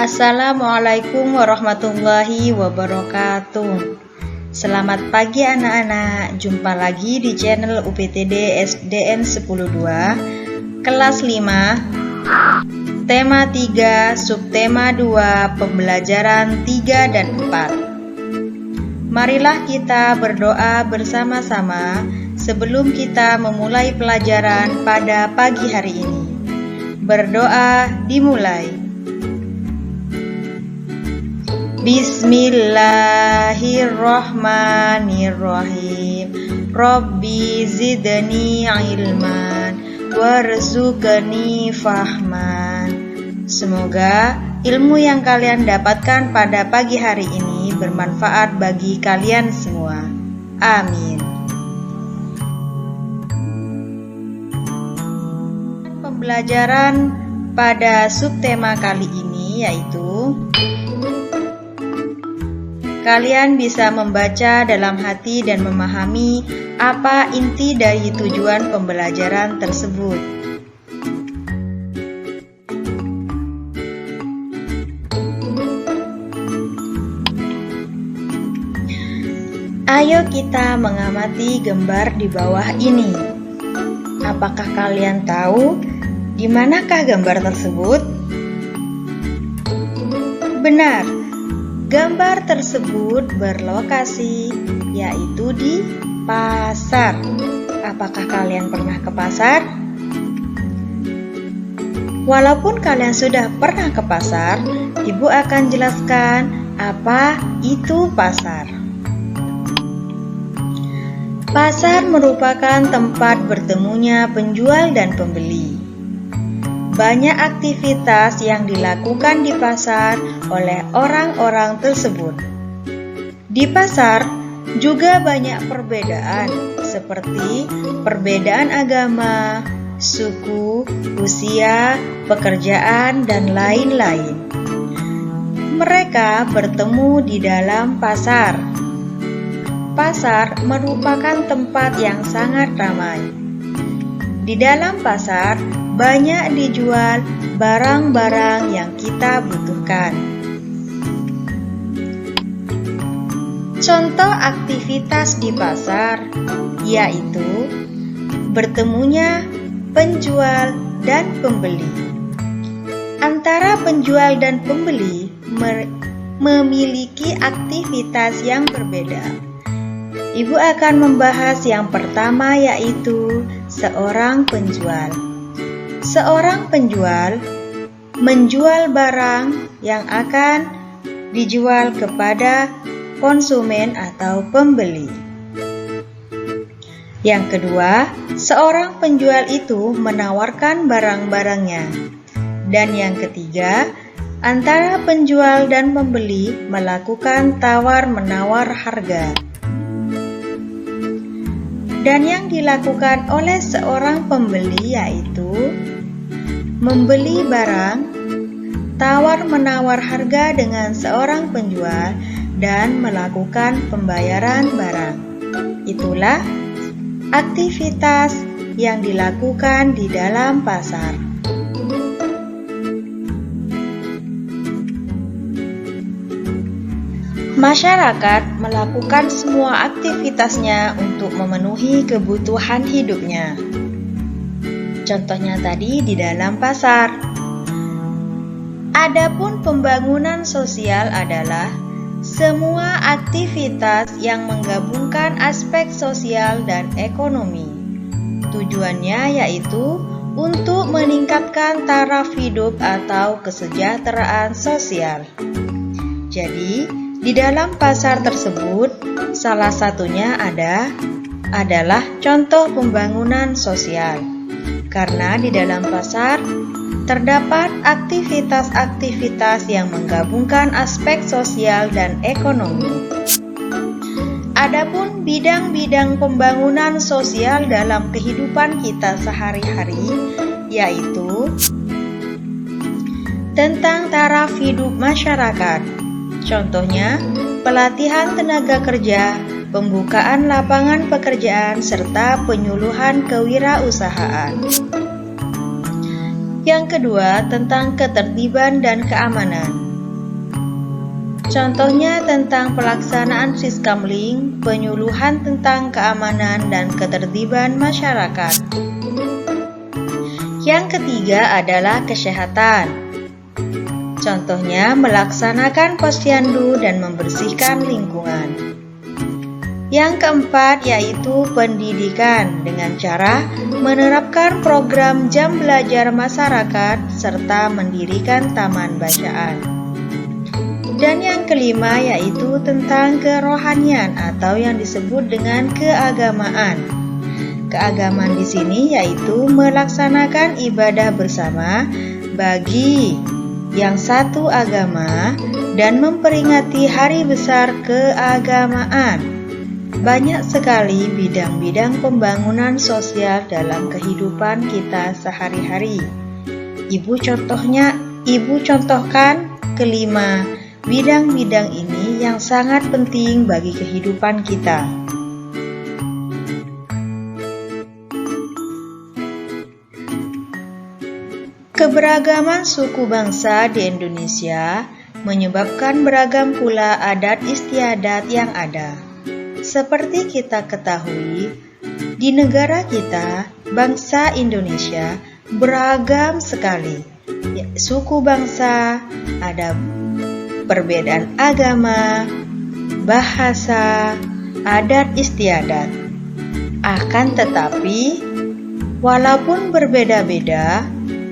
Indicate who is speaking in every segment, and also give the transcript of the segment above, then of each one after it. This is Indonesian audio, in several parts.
Speaker 1: Assalamualaikum warahmatullahi wabarakatuh. Selamat pagi anak-anak, jumpa lagi di channel UPTD SDN 102 kelas 5 tema 3 subtema 2 pembelajaran 3 dan 4. Marilah kita berdoa bersama-sama sebelum kita memulai pelajaran pada pagi hari ini. Berdoa dimulai. Bismillahirrahmanirrahim. Rabbi zidni ilman warzuqni fahman. Semoga ilmu yang kalian dapatkan pada pagi hari ini bermanfaat bagi kalian semua. Amin. Pembelajaran pada subtema kali ini yaitu kalian bisa membaca dalam hati dan memahami apa inti dari tujuan pembelajaran tersebut. Ayo kita mengamati gambar di bawah ini. Apakah kalian tahu di manakah gambar tersebut? Benar. Gambar tersebut berlokasi yaitu di pasar. Apakah kalian pernah ke pasar? Walaupun kalian sudah pernah ke pasar, Ibu akan jelaskan apa itu pasar. Pasar merupakan tempat bertemunya penjual dan pembeli. Banyak aktivitas yang dilakukan di pasar oleh orang-orang tersebut. Di pasar juga banyak perbedaan, seperti perbedaan agama, suku, usia, pekerjaan, dan lain-lain. Mereka bertemu di dalam pasar. Pasar merupakan tempat yang sangat ramai. Di dalam pasar banyak dijual barang-barang yang kita butuhkan. Contoh aktivitas di pasar yaitu bertemunya penjual dan pembeli. Antara penjual dan pembeli memiliki aktivitas yang berbeda. Ibu akan membahas yang pertama yaitu seorang penjual. Seorang penjual menjual barang yang akan dijual kepada konsumen atau pembeli. Yang kedua, seorang penjual itu menawarkan barang-barangnya. Dan yang ketiga, antara penjual dan pembeli melakukan tawar-menawar harga. Dan yang dilakukan oleh seorang pembeli yaitu membeli barang, tawar-menawar harga dengan seorang penjual, dan melakukan pembayaran barang. Itulah aktivitas yang dilakukan di dalam pasar. Masyarakat melakukan semua aktivitasnya untuk memenuhi kebutuhan hidupnya. Contohnya tadi di dalam pasar. Adapun pembangunan sosial adalah semua aktivitas yang menggabungkan aspek sosial dan ekonomi. Tujuannya yaitu untuk meningkatkan taraf hidup atau kesejahteraan sosial. Jadi, di dalam pasar tersebut, salah satunya adalah contoh pembangunan sosial. Karena di dalam pasar terdapat aktivitas-aktivitas yang menggabungkan aspek sosial dan ekonomi. Adapun bidang-bidang pembangunan sosial dalam kehidupan kita sehari-hari yaitu tentang taraf hidup masyarakat. Contohnya, pelatihan tenaga kerja, pembukaan lapangan pekerjaan, serta penyuluhan kewirausahaan. Yang kedua, tentang ketertiban dan keamanan. Contohnya tentang pelaksanaan Siskamling, penyuluhan tentang keamanan dan ketertiban masyarakat. Yang ketiga adalah kesehatan. Contohnya melaksanakan posyandu dan membersihkan lingkungan. Yang keempat yaitu pendidikan dengan cara menerapkan program jam belajar masyarakat serta mendirikan taman bacaan. Dan yang kelima yaitu tentang kerohanian atau yang disebut dengan keagamaan. Keagamaan di sini yaitu melaksanakan ibadah bersama bagi yang satu agama dan memperingati hari besar keagamaan. Banyak sekali bidang-bidang pembangunan sosial dalam kehidupan kita sehari-hari. Ibu contohkan kelima bidang-bidang ini yang sangat penting bagi kehidupan kita. Keberagaman suku bangsa di Indonesia menyebabkan beragam pula adat istiadat yang ada. Seperti kita ketahui, di negara kita, bangsa Indonesia beragam sekali. Suku bangsa, ada perbedaan agama, bahasa, adat istiadat. Akan tetapi, walaupun berbeda-beda,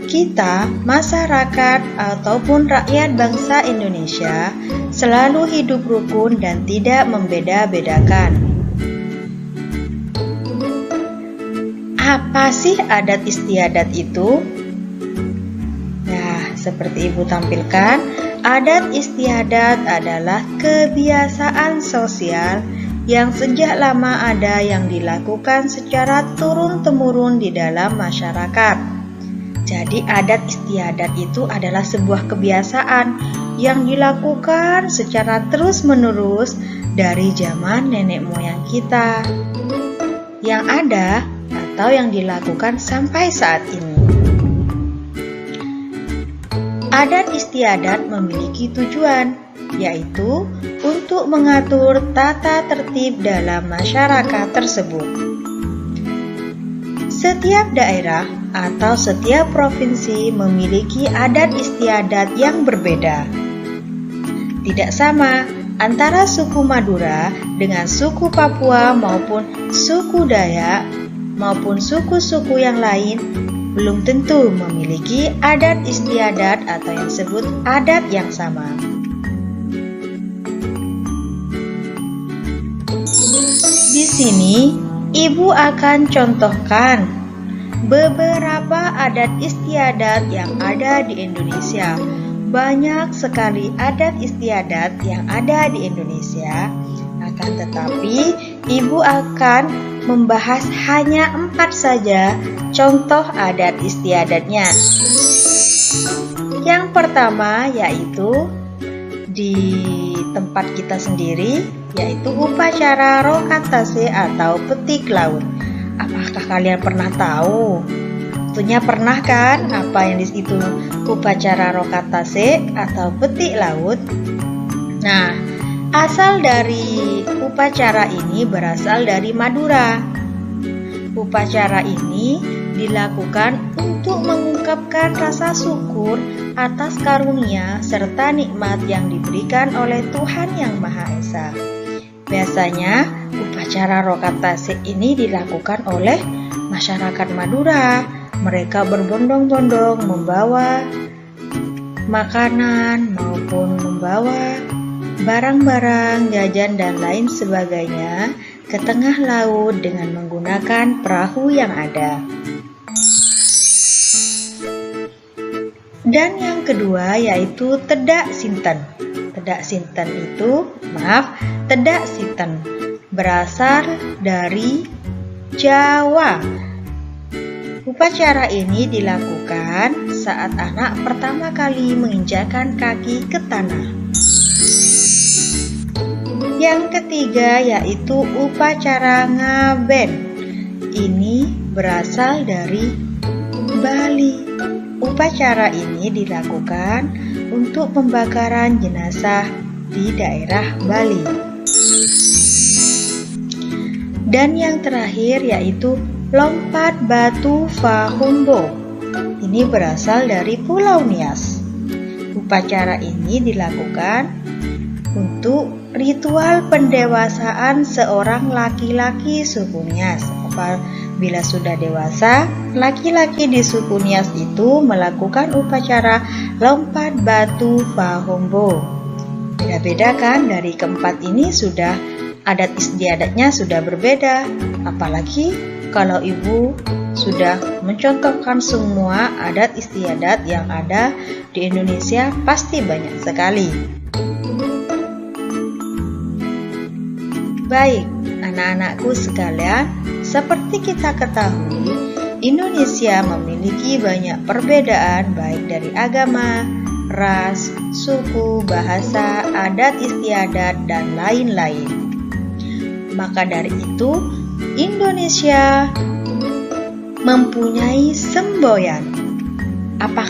Speaker 1: kita, masyarakat ataupun rakyat bangsa Indonesia selalu hidup rukun dan tidak membeda-bedakan. Apa sih adat istiadat itu? Nah, seperti Ibu tampilkan, adat istiadat adalah kebiasaan sosial yang sejak lama ada yang dilakukan secara turun-temurun di dalam masyarakat. Jadi adat istiadat itu adalah sebuah kebiasaan yang dilakukan secara terus-menerus dari zaman nenek moyang kita yang ada atau yang dilakukan sampai saat ini. Adat istiadat memiliki tujuan, yaitu untuk mengatur tata tertib dalam masyarakat tersebut. Setiap daerah atau setiap provinsi memiliki adat istiadat yang berbeda. Tidak sama antara suku Madura dengan suku Papua maupun suku Dayak maupun suku-suku yang lain belum tentu memiliki adat istiadat atau yang disebut adat yang sama. Di sini Ibu akan contohkan beberapa adat istiadat yang ada di Indonesia. Banyak sekali adat istiadat yang ada di Indonesia. Akan tetapi, Ibu akan membahas hanya 4 saja contoh adat istiadatnya. Yang pertama yaitu di tempat kita sendiri, yaitu upacara Rokatase atau petik laut. Apakah kalian pernah tahu? Tentunya pernah kan apa yang di situ upacara Rokatase atau petik laut? Nah, asal dari upacara ini berasal dari Madura. Upacara ini dilakukan untuk mengungkapkan rasa syukur atas karunia serta nikmat yang diberikan oleh Tuhan Yang Maha Esa. Biasanya upacara Rokatase ini dilakukan oleh masyarakat Madura. Mereka berbondong-bondong membawa makanan maupun membawa barang-barang, jajan dan lain sebagainya ke tengah laut dengan menggunakan perahu yang ada. Dan yang kedua yaitu Tedak Sinten. Tedak Sinten berasal dari Jawa. Upacara ini dilakukan saat anak pertama kali menginjakkan kaki ke tanah. Yang ketiga yaitu upacara Ngaben. Ini berasal dari Bali. Upacara ini dilakukan untuk pembakaran jenazah di daerah Bali. Dan yang terakhir yaitu lompat batu Fahumbo. Ini berasal dari Pulau Nias. Upacara ini dilakukan untuk ritual pendewasaan seorang laki-laki suku Nias. Apabila sudah dewasa, laki-laki di suku Nias itu melakukan upacara lompat batu Fahumbo. Beda-beda kan, dari keempat ini sudah adat istiadatnya sudah berbeda. Apalagi kalau ibu sudah mencontohkan semua adat istiadat yang ada di Indonesia, pasti banyak sekali. Baik, anak-anakku sekalian, seperti kita ketahui, Indonesia memiliki banyak perbedaan baik dari agama, ras, suku, bahasa, adat istiadat, dan lain-lain. Maka dari itu, Indonesia mempunyai semboyan. Apakah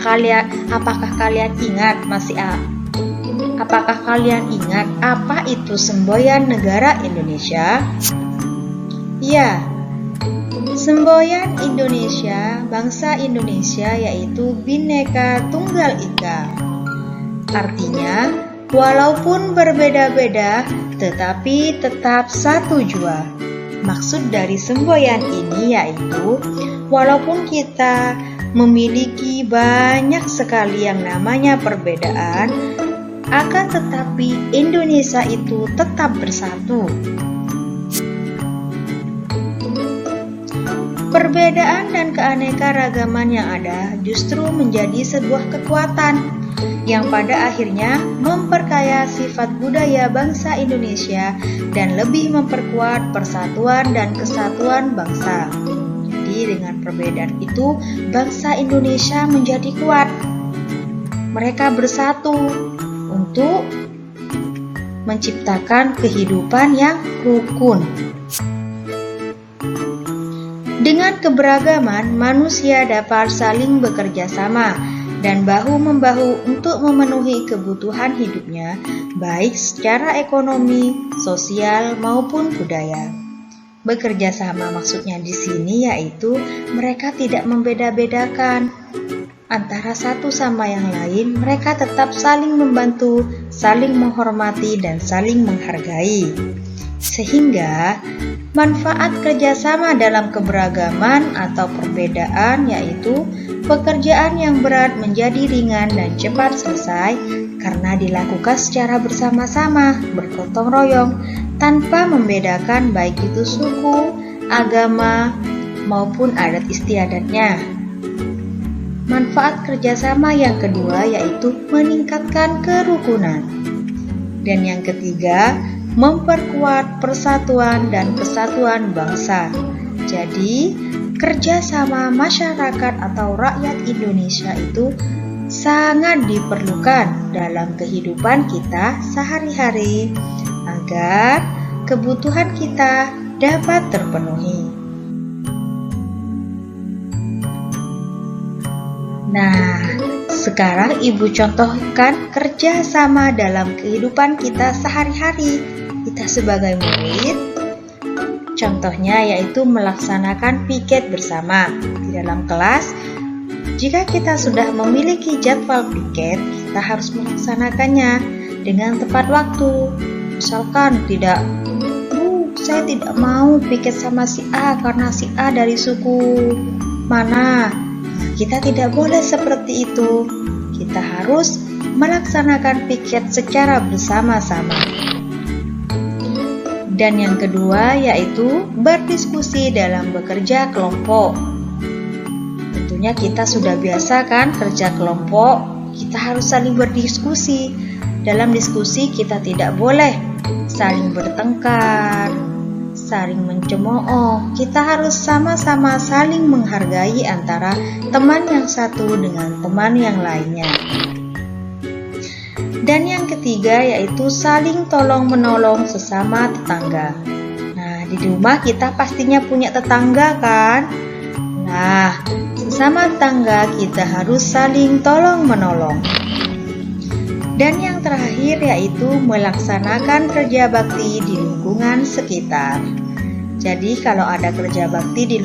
Speaker 1: kalian ingat Apakah kalian ingat apa itu semboyan negara Indonesia? Ya, semboyan Indonesia, bangsa Indonesia yaitu Bhinneka Tunggal Ika. Artinya, walaupun berbeda-beda, tetapi tetap satu jua. Maksud dari semboyan ini yaitu, walaupun kita memiliki banyak sekali yang namanya perbedaan, akan tetapi Indonesia itu tetap bersatu. Perbedaan dan keanekaragaman yang ada justru menjadi sebuah kekuatan yang pada akhirnya memperkaya sifat budaya bangsa Indonesia dan lebih memperkuat persatuan dan kesatuan bangsa. Jadi dengan perbedaan itu, bangsa Indonesia menjadi kuat. Mereka bersatu untuk menciptakan kehidupan yang rukun. Dengan keberagaman, manusia dapat saling bekerja sama dan bahu-membahu untuk memenuhi kebutuhan hidupnya, baik secara ekonomi, sosial, maupun budaya. Bekerja sama maksudnya di sini yaitu mereka tidak membeda-bedakan antara satu sama yang lain, mereka tetap saling membantu, saling menghormati, dan saling menghargai. Sehingga manfaat kerjasama dalam keberagaman atau perbedaan yaitu pekerjaan yang berat menjadi ringan dan cepat selesai karena dilakukan secara bersama-sama, bergotong royong, tanpa membedakan baik itu suku, agama, maupun adat istiadatnya. Manfaat kerjasama yang kedua yaitu meningkatkan kerukunan. Dan yang ketiga, memperkuat persatuan dan kesatuan bangsa. Jadi, kerjasama masyarakat atau rakyat Indonesia itu sangat diperlukan dalam kehidupan kita sehari-hari agar kebutuhan kita dapat terpenuhi. Nah, sekarang Ibu contohkan kerjasama dalam kehidupan kita sehari-hari. Kita sebagai murid, contohnya yaitu melaksanakan piket bersama di dalam kelas. Jika kita sudah memiliki jadwal piket, kita harus melaksanakannya dengan tepat waktu. Misalkan saya tidak mau piket sama si A karena si A dari suku mana. Kita tidak boleh seperti itu. Kita harus melaksanakan piket secara bersama-sama. Dan yang kedua yaitu berdiskusi dalam bekerja kelompok. Tentunya kita sudah biasa kan kerja kelompok, kita harus saling berdiskusi. Dalam diskusi kita tidak boleh saling bertengkar, saling mencemooh. Kita harus sama-sama saling menghargai antara teman yang satu dengan teman yang lainnya. Dan yang ketiga yaitu saling tolong-menolong sesama tetangga. Nah, di rumah kita pastinya punya tetangga kan? Nah, sesama tetangga kita harus saling tolong-menolong. Dan yang terakhir yaitu melaksanakan kerja bakti di lingkungan sekitar. Jadi kalau ada kerja bakti di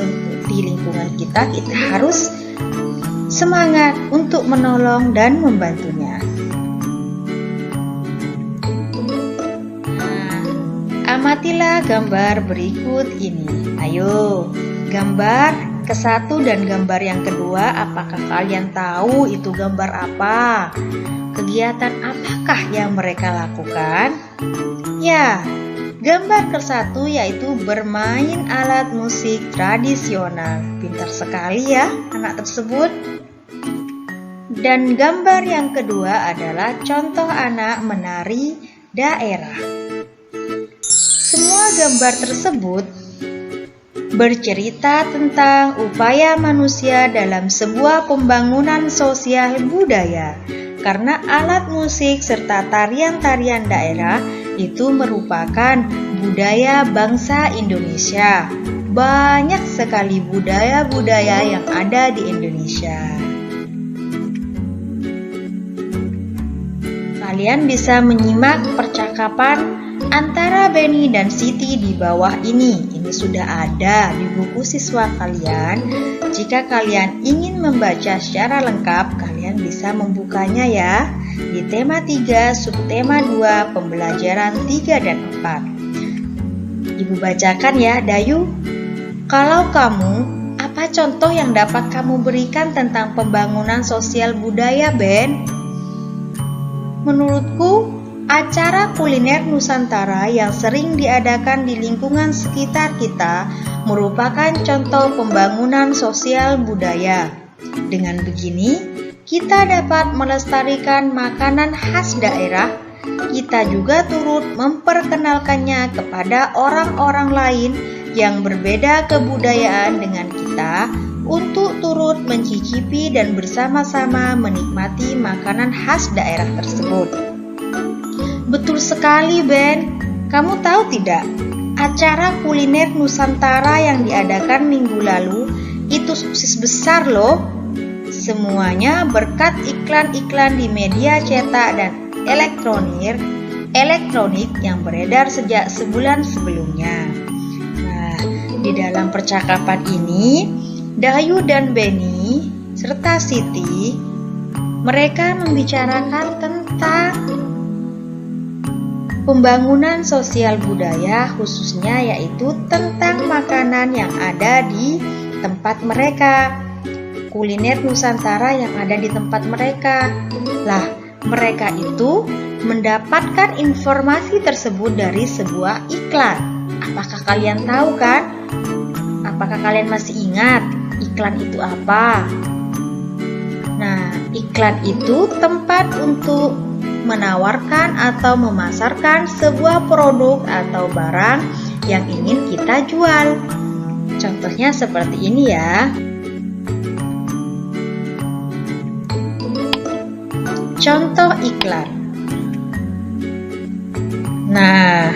Speaker 1: lingkungan kita harus semangat untuk menolong dan membantunya. Nah, amatilah gambar berikut ini. Ayo, gambar ke-1 dan gambar yang kedua, apakah kalian tahu itu gambar apa? Kegiatan apakah yang mereka lakukan? Ya, gambar ke-1 yaitu bermain alat musik tradisional. Pintar sekali ya anak tersebut. Dan gambar yang kedua adalah contoh anak menari daerah. Semua gambar tersebut bercerita tentang upaya manusia dalam sebuah pembangunan sosial budaya. Karena alat musik serta tarian-tarian daerah itu merupakan budaya bangsa Indonesia. Banyak sekali budaya-budaya yang ada di Indonesia. Kalian bisa menyimak percakapan antara Benny dan Siti di bawah ini. Ini sudah ada di buku siswa kalian. Jika kalian ingin membaca secara lengkap, kalian bisa membukanya ya di tema 3, subtema 2, pembelajaran 3 dan 4. Ibu bacakan ya, Dayu. Kalau kamu, apa contoh yang dapat kamu berikan tentang pembangunan sosial budaya, Ben? Menurutku, acara kuliner Nusantara yang sering diadakan di lingkungan sekitar kita merupakan contoh pembangunan sosial budaya. Dengan begini, kita dapat melestarikan makanan khas daerah. Kita juga turut memperkenalkannya kepada orang-orang lain yang berbeda kebudayaan dengan kita untuk turut mencicipi dan bersama-sama menikmati makanan khas daerah tersebut. Betul sekali, Ben. Kamu tahu tidak? Acara kuliner Nusantara yang diadakan minggu lalu itu sukses besar loh. Semuanya berkat iklan-iklan di media cetak dan elektronik yang beredar sejak sebulan sebelumnya. Nah, di dalam percakapan ini, Dayu dan Benny serta Siti mereka membicarakan tentang pembangunan sosial budaya, khususnya yaitu tentang makanan yang ada di tempat mereka, kuliner Nusantara yang ada di tempat mereka. Lah, mereka itu mendapatkan informasi tersebut dari sebuah iklan. Apakah kalian tahu kan? Apakah kalian masih ingat iklan itu apa? Nah, iklan itu tempat untuk menawarkan atau memasarkan sebuah produk atau barang yang ingin kita jual. Contohnya seperti ini ya. Contoh iklan. Nah,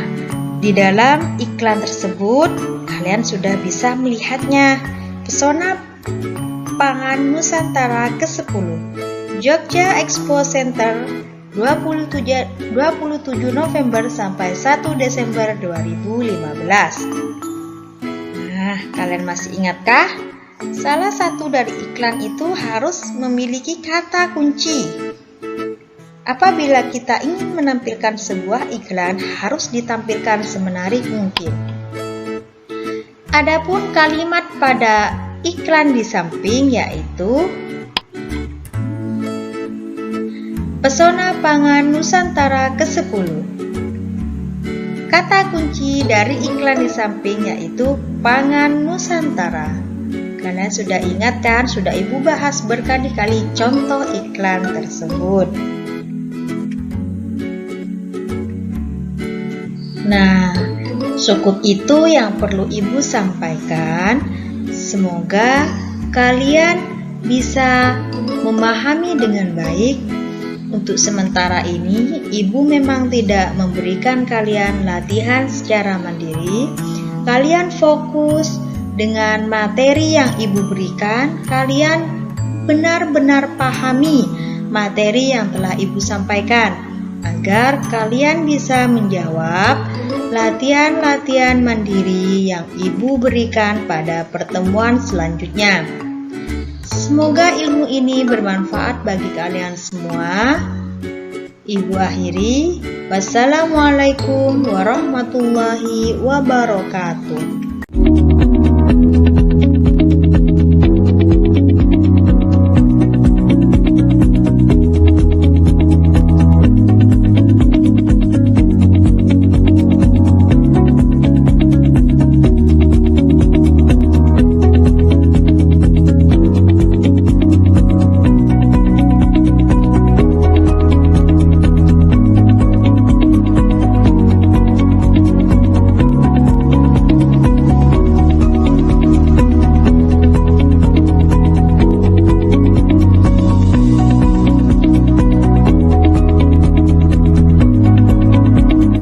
Speaker 1: di dalam iklan tersebut kalian sudah bisa melihatnya. Pesona Pangan Nusantara ke-10 Jogja Expo Center 27 November sampai 1 Desember 2015. Nah, kalian masih ingatkah? Salah satu dari iklan itu harus memiliki kata kunci. Apabila kita ingin menampilkan sebuah iklan, harus ditampilkan semenarik mungkin. Adapun kalimat pada iklan di samping yaitu Pesona Pangan Nusantara ke-10. Kata kunci dari iklan di samping yaitu Pangan Nusantara. Kalian sudah ingat kan? Sudah Ibu bahas berkali-kali contoh iklan tersebut. Nah, cukup itu yang perlu Ibu sampaikan. Semoga kalian bisa memahami dengan baik. Untuk sementara ini, Ibu memang tidak memberikan kalian latihan secara mandiri. Kalian fokus dengan materi yang Ibu berikan. Kalian benar-benar pahami materi yang telah Ibu sampaikan agar kalian bisa menjawab latihan-latihan mandiri yang Ibu berikan pada pertemuan selanjutnya. Semoga ilmu ini bermanfaat bagi kalian semua. Ibu akhiri, wassalamualaikum warahmatullahi wabarakatuh.